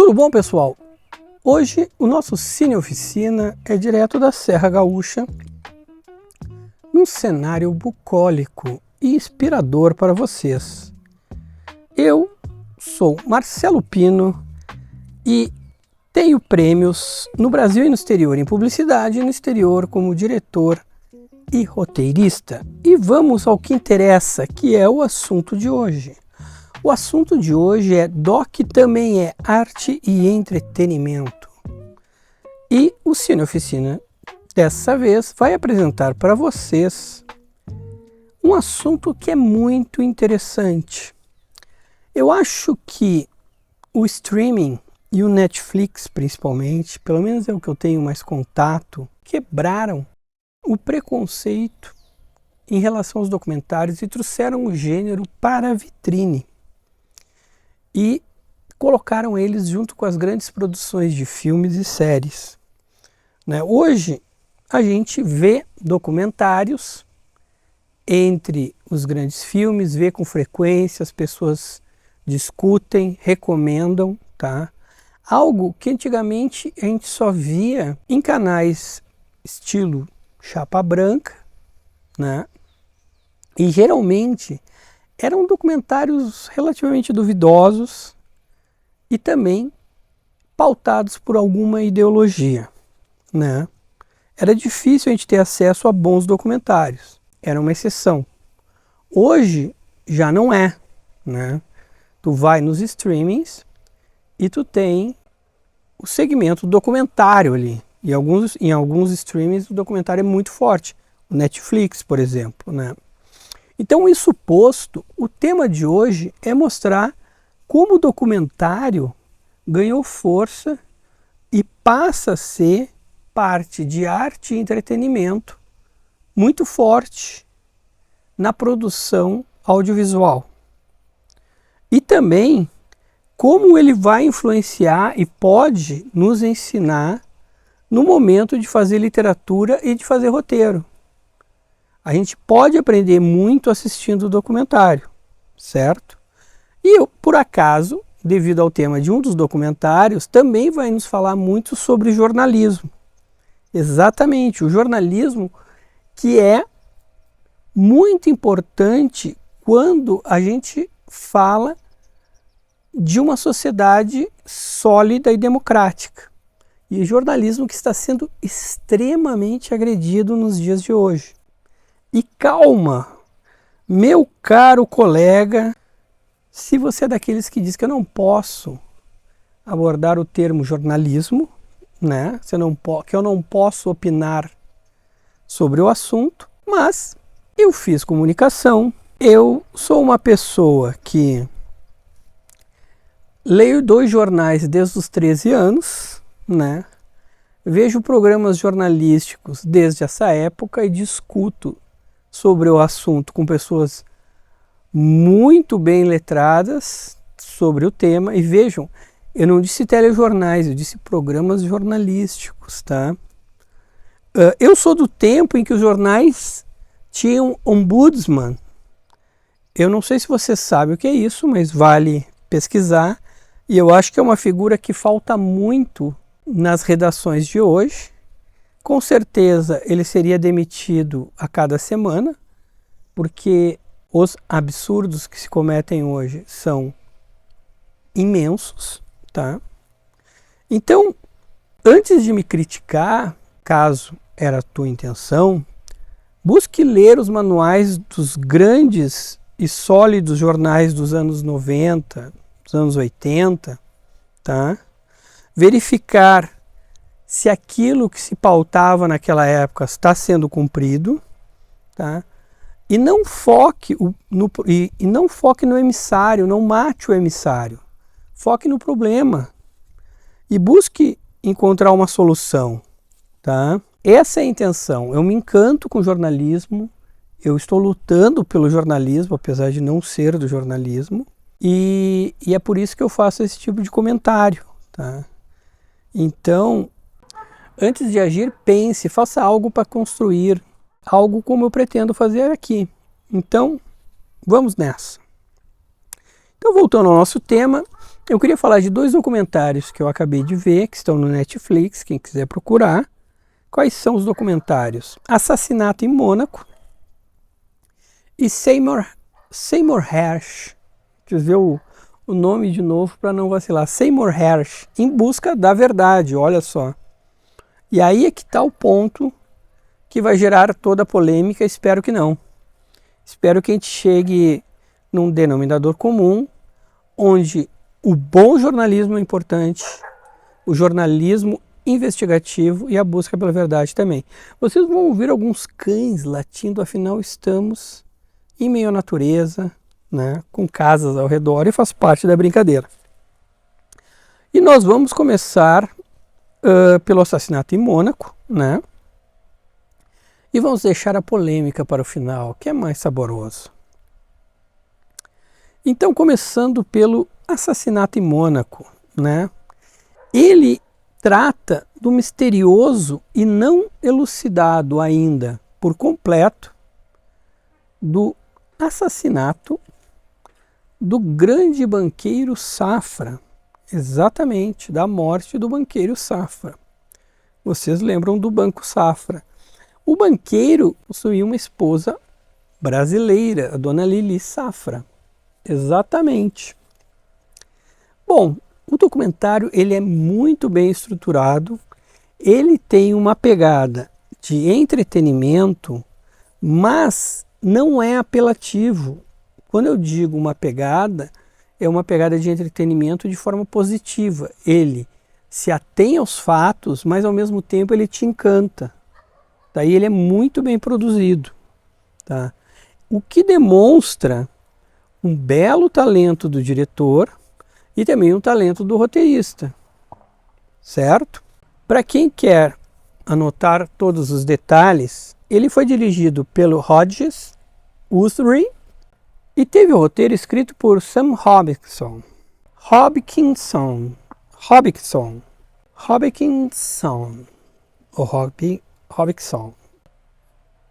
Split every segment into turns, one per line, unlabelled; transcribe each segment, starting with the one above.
Tudo bom, pessoal? Hoje o nosso Cine Oficina é direto da Serra Gaúcha, num cenário bucólico e inspirador para vocês. Eu sou Marcelo Pino e tenho prêmios no Brasil e no exterior em publicidade e no exterior como diretor e roteirista. E vamos ao que interessa, que é o assunto de hoje. O assunto de hoje é DOC também é arte e entretenimento. E o Cine Oficina, dessa vez, vai apresentar para vocês um assunto que é muito interessante. Eu acho que o streaming e o Netflix, principalmente, pelo menos é o que eu tenho mais contato, quebraram o preconceito em relação aos documentários e trouxeram o gênero para a vitrine. E colocaram eles junto com as grandes produções de filmes e séries. Hoje a gente vê documentários entre os grandes filmes, vê com frequência, as pessoas discutem, recomendam, tá? Algo que antigamente a gente só via em canais estilo chapa branca, né? E geralmente eram documentários relativamente duvidosos e também pautados por alguma ideologia, né? Era difícil a gente ter acesso a bons documentários, era uma exceção. Hoje já não é, né? Tu vai nos streamings e tu tem o segmento documentário ali. E em alguns streamings o documentário é muito forte. O Netflix, por exemplo, né? Então, isso posto, o tema de hoje é mostrar como o documentário ganhou força e passa a ser parte de arte e entretenimento muito forte na produção audiovisual. E também como ele vai influenciar e pode nos ensinar no momento de fazer literatura e de fazer roteiro. A gente pode aprender muito assistindo o documentário, certo? E por acaso, devido ao tema de um dos documentários, também vai nos falar muito sobre jornalismo. Exatamente, o jornalismo que é muito importante quando a gente fala de uma sociedade sólida e democrática. E jornalismo que está sendo extremamente agredido nos dias de hoje. E calma, meu caro colega, se você é daqueles que diz que eu não posso abordar o termo jornalismo, né? Que eu não posso opinar sobre o assunto, mas eu fiz comunicação, eu sou uma pessoa que leio 2 jornais desde os 13 anos, né? Vejo programas jornalísticos desde essa época e discuto sobre o assunto com pessoas muito bem letradas sobre o tema. E vejam, eu não disse telejornais, eu disse programas jornalísticos, tá? Eu sou do tempo em que os jornais tinham ombudsman. Eu não sei se você sabe o que é isso, mas vale pesquisar. E eu acho que é uma figura que falta muito nas redações de hoje. Com certeza ele seria demitido a cada semana, porque os absurdos que se cometem hoje são imensos, tá? Então, antes de me criticar, caso era a tua intenção, busque ler os manuais dos grandes e sólidos jornais dos anos 90, dos anos 80, tá? Verificar se aquilo que se pautava naquela época está sendo cumprido, tá? E não foque no emissário, não mate o emissário. Foque no problema e busque encontrar uma solução, tá? Essa é a intenção. Eu me encanto com o jornalismo, eu estou lutando pelo jornalismo, apesar de não ser do jornalismo, e é por isso que eu faço esse tipo de comentário, tá? Então, antes de agir, pense, faça algo para construir, algo como eu pretendo fazer aqui. Então, vamos nessa. Então, voltando ao nosso tema, Eu queria falar de 2 documentários que eu acabei de ver, que estão no Netflix, quem quiser procurar. Quais são os documentários? Assassinato em Mônaco e Seymour Hersh. Deixa eu ver o nome de novo para não vacilar. Seymour Hersh, Em Busca da Verdade, olha só. E aí é que está o ponto que vai gerar toda a polêmica, espero que não. Espero que a gente chegue num denominador comum, onde o bom jornalismo é importante, o jornalismo investigativo e a busca pela verdade também. Vocês vão ouvir alguns cães latindo, afinal estamos em meio à natureza, né, com casas ao redor e faz parte da brincadeira. E nós vamos começar pelo assassinato em Mônaco, né? E vamos deixar a polêmica para o final, que é mais saboroso. Então, começando pelo assassinato em Mônaco, né? Ele trata do misterioso e não elucidado ainda por completo do assassinato do grande banqueiro Safra. Exatamente, da morte do banqueiro Safra. Vocês lembram do Banco Safra? O banqueiro possuía uma esposa brasileira, a dona Lili Safra. Exatamente. Bom, o documentário ele é muito bem estruturado, ele tem uma pegada de entretenimento, mas não é apelativo. Quando eu digo uma pegada, é uma pegada de entretenimento de forma positiva. Ele se atém aos fatos, mas ao mesmo tempo ele te encanta. Daí ele é muito bem produzido. Tá? O que demonstra um belo talento do diretor e também um talento do roteirista, certo? Para quem quer anotar todos os detalhes, ele foi dirigido pelo Hodges Guthrie e teve o roteiro escrito por Sam Hobkinson. Hobkinson.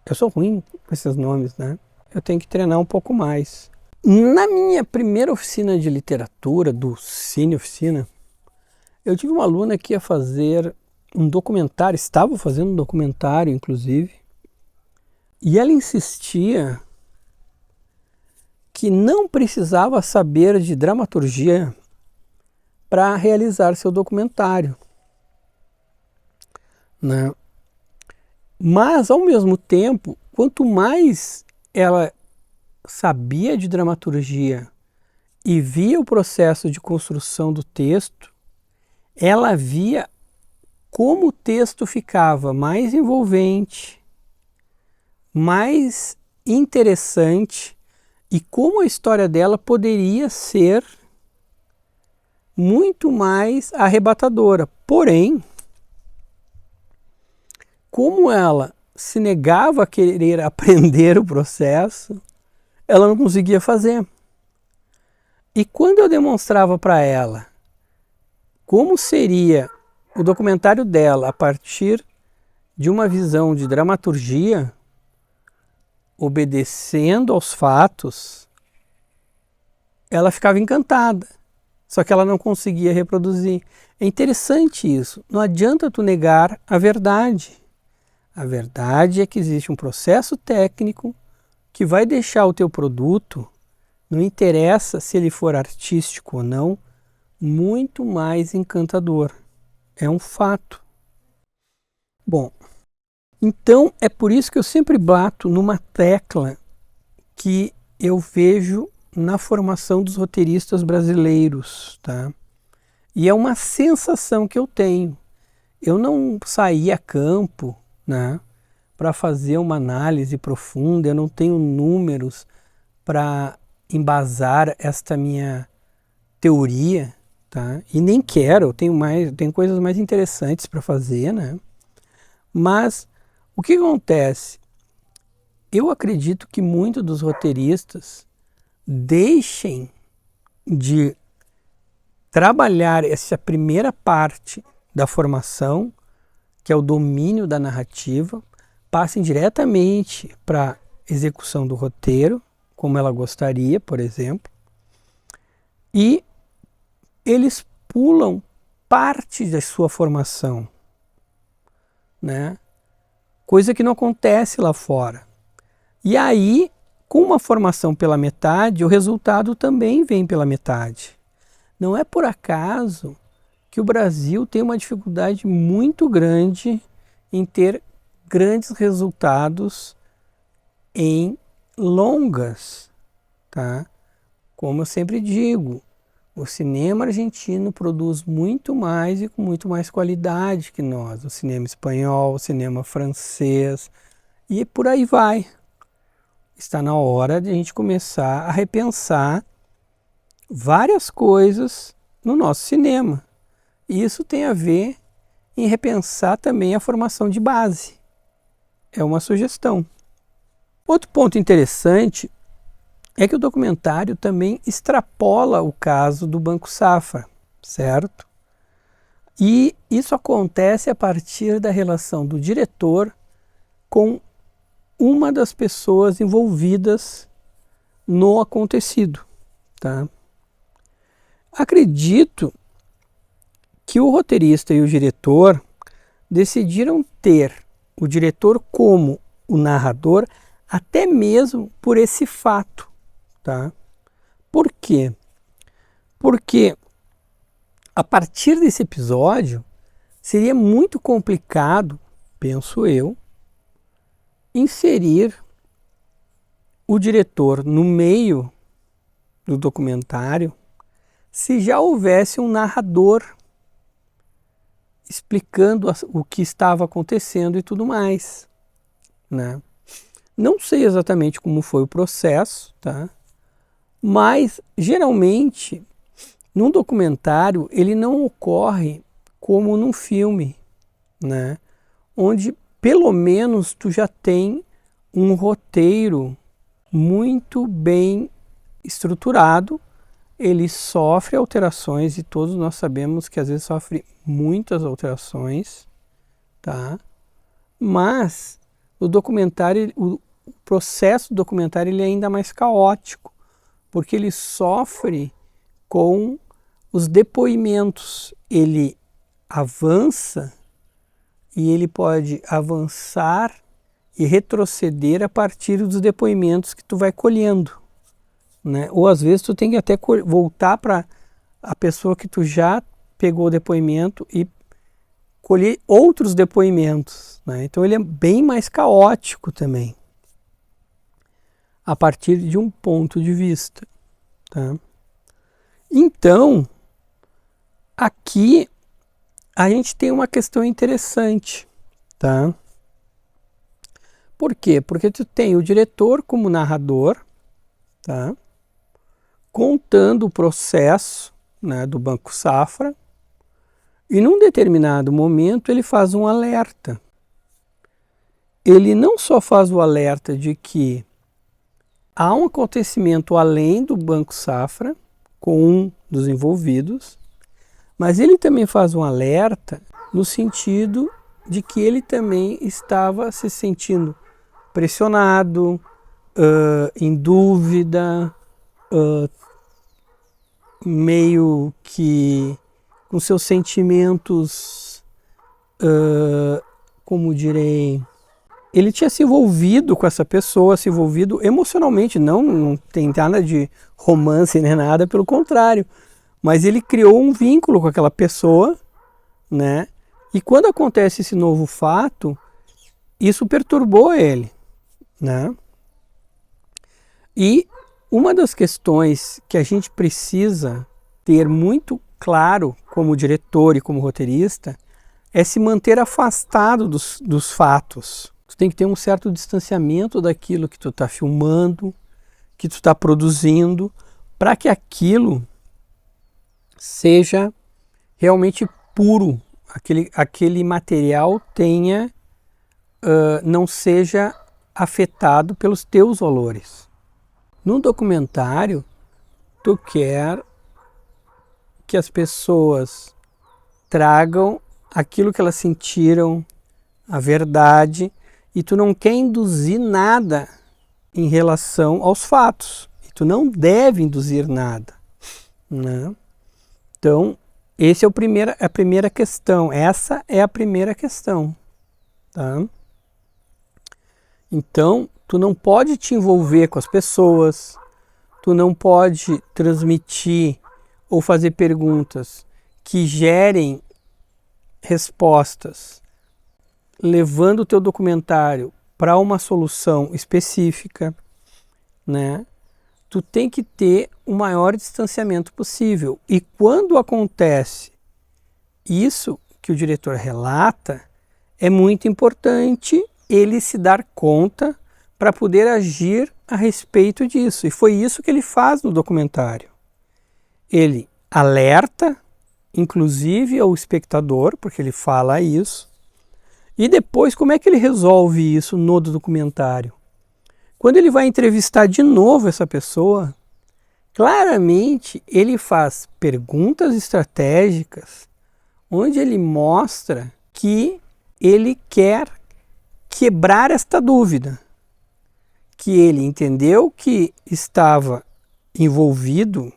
Eu sou ruim com esses nomes, né? Eu tenho que treinar um pouco mais. Na minha primeira oficina de literatura, do Cine Oficina, eu tive uma aluna que ia fazer um documentário, estava fazendo um documentário, inclusive, e ela insistia que não precisava saber de dramaturgia para realizar seu documentário, né? Mas, ao mesmo tempo, quanto mais ela sabia de dramaturgia e via o processo de construção do texto, ela via como o texto ficava mais envolvente, mais interessante e como a história dela poderia ser muito mais arrebatadora. Porém, como ela se negava a querer aprender o processo, ela não conseguia fazer. E quando eu demonstrava para ela como seria o documentário dela a partir de uma visão de dramaturgia, obedecendo aos fatos, ela ficava encantada. Só que ela não conseguia reproduzir. É interessante isso. Não adianta tu negar a verdade. A verdade é que existe um processo técnico que vai deixar o teu produto, não interessa se ele for artístico ou não, muito mais encantador. É um fato. Bom, então é por isso que eu sempre bato numa tecla que eu vejo na formação dos roteiristas brasileiros, tá? E é uma sensação que eu tenho. Eu não saí a campo, né, para fazer uma análise profunda, eu não tenho números para embasar esta minha teoria, tá? E nem quero, eu tenho coisas mais interessantes para fazer, né? Mas o que acontece? Eu acredito que muitos dos roteiristas deixem de trabalhar essa primeira parte da formação, que é o domínio da narrativa, passem diretamente para a execução do roteiro, como ela gostaria, por exemplo, e eles pulam parte da sua formação, né? Coisa que não acontece lá fora. E aí, com uma formação pela metade, o resultado também vem pela metade. Não é por acaso que o Brasil tem uma dificuldade muito grande em ter grandes resultados em longas, tá? Como eu sempre digo, o cinema argentino produz muito mais e com muito mais qualidade que nós. O cinema espanhol, o cinema francês e por aí vai. Está na hora de a gente começar a repensar várias coisas no nosso cinema. E isso tem a ver em repensar também a formação de base. É uma sugestão. Outro ponto interessante é que o documentário também extrapola o caso do Banco Safra, certo? E isso acontece a partir da relação do diretor com uma das pessoas envolvidas no acontecido, tá? Acredito que o roteirista e o diretor decidiram ter o diretor como o narrador até mesmo por esse fato, tá? Por quê? Porque a partir desse episódio seria muito complicado, penso eu, inserir o diretor no meio do documentário se já houvesse um narrador explicando o que estava acontecendo e tudo mais, né? Não sei exatamente como foi o processo, tá? Mas geralmente num documentário ele não ocorre como num filme, né? Onde pelo menos tu já tem um roteiro muito bem estruturado. Ele sofre alterações e todos nós sabemos que às vezes sofre muitas alterações, tá? Mas o documentário, o processo do documentário ele é ainda mais caótico, porque ele sofre com os depoimentos. Ele avança e ele pode avançar e retroceder a partir dos depoimentos que tu vai colhendo, né? Ou às vezes tu tem que até voltar para a pessoa que tu já pegou o depoimento e colher outros depoimentos, né? Então ele é bem mais caótico também, a partir de um ponto de vista, tá? Então, aqui a gente tem uma questão interessante, tá? Por quê? Porque tu tem o diretor como narrador, tá? Contando o processo, né, do Banco Safra, e num determinado momento ele faz um alerta. Ele não só faz o alerta de que há um acontecimento além do Banco Safra com um dos envolvidos, mas ele também faz um alerta no sentido de que ele também estava se sentindo pressionado, em dúvida, meio que com seus sentimentos, como direi, ele tinha se envolvido com essa pessoa, se envolvido emocionalmente, não tem nada de romance nem nada, pelo contrário, mas ele criou um vínculo com aquela pessoa, né? E quando acontece esse novo fato, isso perturbou ele, né? E uma das questões que a gente precisa ter muito claro como diretor e como roteirista é se manter afastado dos fatos. Tu tem que ter um certo distanciamento daquilo que tu está filmando, que tu está produzindo, para que aquilo seja realmente puro, aquele material tenha, não seja afetado pelos teus valores. No documentário, tu quer que as pessoas tragam aquilo que elas sentiram, a verdade, e tu não quer induzir nada em relação aos fatos. E tu não deve induzir nada, né? Então, a primeira questão. Essa é a primeira questão. Tá? Então, tu não pode te envolver com as pessoas, tu não pode transmitir ou fazer perguntas que gerem respostas, levando o teu documentário para uma solução específica, né? Tu tem que ter o maior distanciamento possível. E quando acontece isso que o diretor relata, é muito importante ele se dar conta para poder agir a respeito disso. E foi isso que ele faz no documentário. Ele alerta, inclusive, ao espectador, porque ele fala isso. E depois, como é que ele resolve isso no documentário? Quando ele vai entrevistar de novo essa pessoa, claramente ele faz perguntas estratégicas onde ele mostra que ele quer quebrar esta dúvida, que ele entendeu que estava envolvido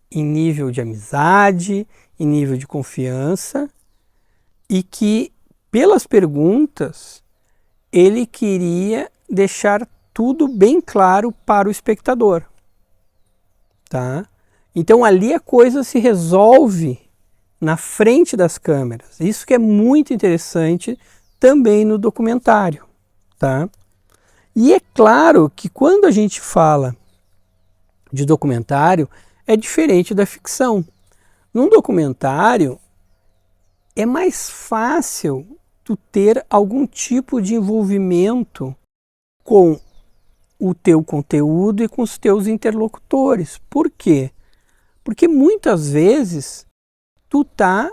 em nível de amizade, em nível de confiança, e que pelas perguntas ele queria deixar tudo bem claro para o espectador. Tá? Então ali a coisa se resolve na frente das câmeras. Isso que é muito interessante também no documentário. Tá? E é claro que quando a gente fala de documentário, é diferente da ficção. Num documentário, é mais fácil tu ter algum tipo de envolvimento com o teu conteúdo e com os teus interlocutores. Por quê? Porque muitas vezes tu tá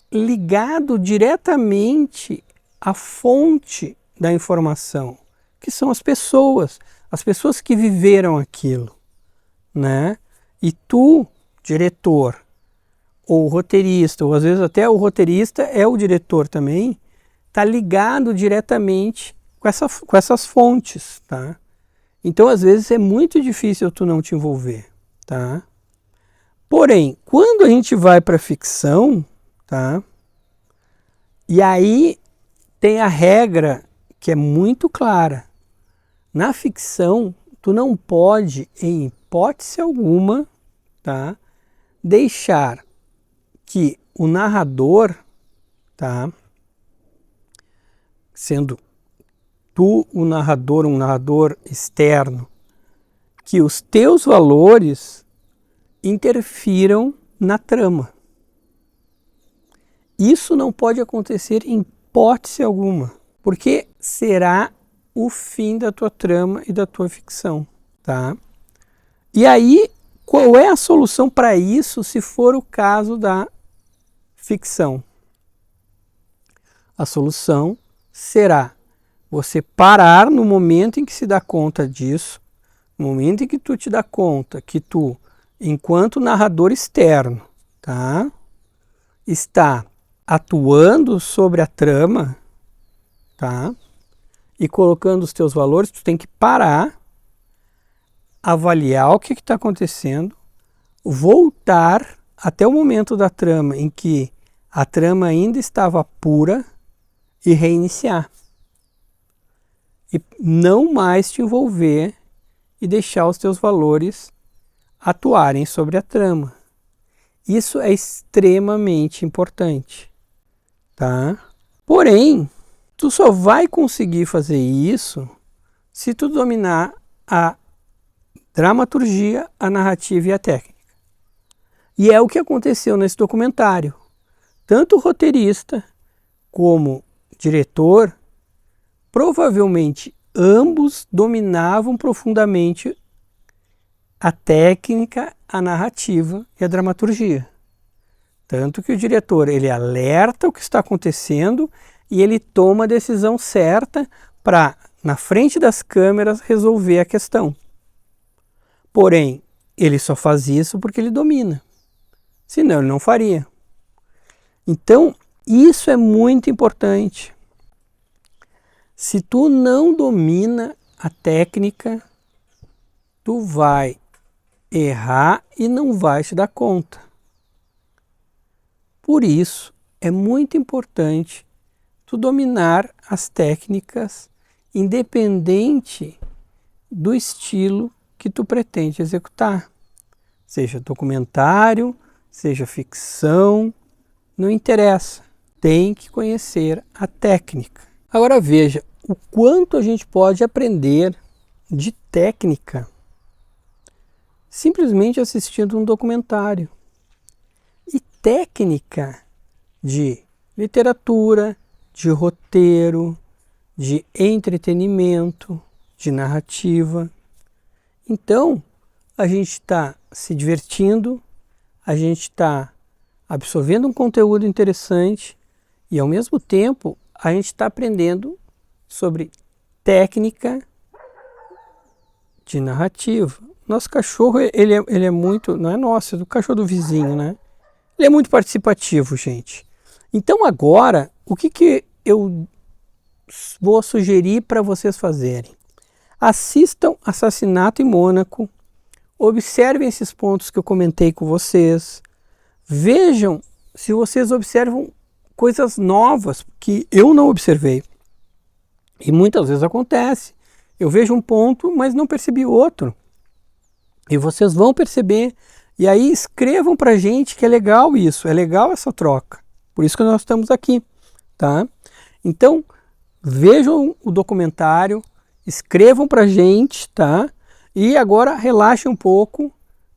ligado diretamente à fonte da informação, que são as pessoas que viveram aquilo, né? E tu, diretor, ou roteirista, ou às vezes até o roteirista é o diretor também, tá ligado diretamente com essas fontes, tá? Então, às vezes, é muito difícil tu não te envolver, tá? Porém, quando a gente vai para ficção, tá? E aí tem a regra que é muito clara. Na ficção, tu não pode, em hipótese alguma, tá? Deixar que o narrador, tá? Sendo tu o narrador, um narrador externo, que os teus valores interfiram na trama. Isso não pode acontecer em hipótese alguma, porque será o fim da tua trama e da tua ficção, tá? E aí, qual é a solução para isso se for o caso da ficção? A solução será você parar no momento em que se dá conta disso, no momento em que tu te dá conta que tu, enquanto narrador externo, tá, está atuando sobre a trama, tá, e colocando os teus valores, tu tem que parar, avaliar o que está acontecendo, voltar até o momento da trama em que a trama ainda estava pura e reiniciar. E não mais te envolver e deixar os teus valores atuarem sobre a trama. Isso é extremamente importante, tá? Porém, tu só vai conseguir fazer isso se tu dominar a dramaturgia, a narrativa e a técnica. E é o que aconteceu nesse documentário. Tanto o roteirista como diretor, provavelmente ambos dominavam profundamente a técnica, a narrativa e a dramaturgia. Tanto que o diretor, ele alerta o que está acontecendo e ele toma a decisão certa para, na frente das câmeras, resolver a questão. Porém, ele só faz isso porque ele domina. Senão, ele não faria. Então, isso é muito importante. Se tu não domina a técnica, tu vai errar e não vai te dar conta. Por isso, é muito importante tu dominar as técnicas independente do estilo que tu pretende executar. Seja documentário, seja ficção, não interessa. Tem que conhecer a técnica. Agora veja o quanto a gente pode aprender de técnica simplesmente assistindo um documentário. E técnica de literatura, de roteiro, de entretenimento, de narrativa. Então, a gente está se divertindo, a gente está absorvendo um conteúdo interessante e, ao mesmo tempo, a gente está aprendendo sobre técnica de narrativa. Nosso cachorro, ele é muito, não é nosso, é do cachorro do vizinho, né? Ele é muito participativo, gente. Então agora, o que eu vou sugerir para vocês fazerem? Assistam Assassinato em Mônaco, observem esses pontos que eu comentei com vocês, vejam se vocês observam coisas novas que eu não observei. E muitas vezes acontece. Eu vejo um ponto, mas não percebi outro. E vocês vão perceber. E aí escrevam para a gente que é legal isso, é legal essa troca. Por isso que nós estamos aqui, tá? Então, vejam o documentário, escrevam para a gente, tá? E agora relaxem um pouco,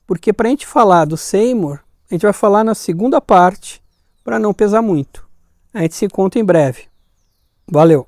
porque para a gente falar do Seymour, a gente vai falar na segunda parte, para não pesar muito. A gente se encontra em breve. Valeu!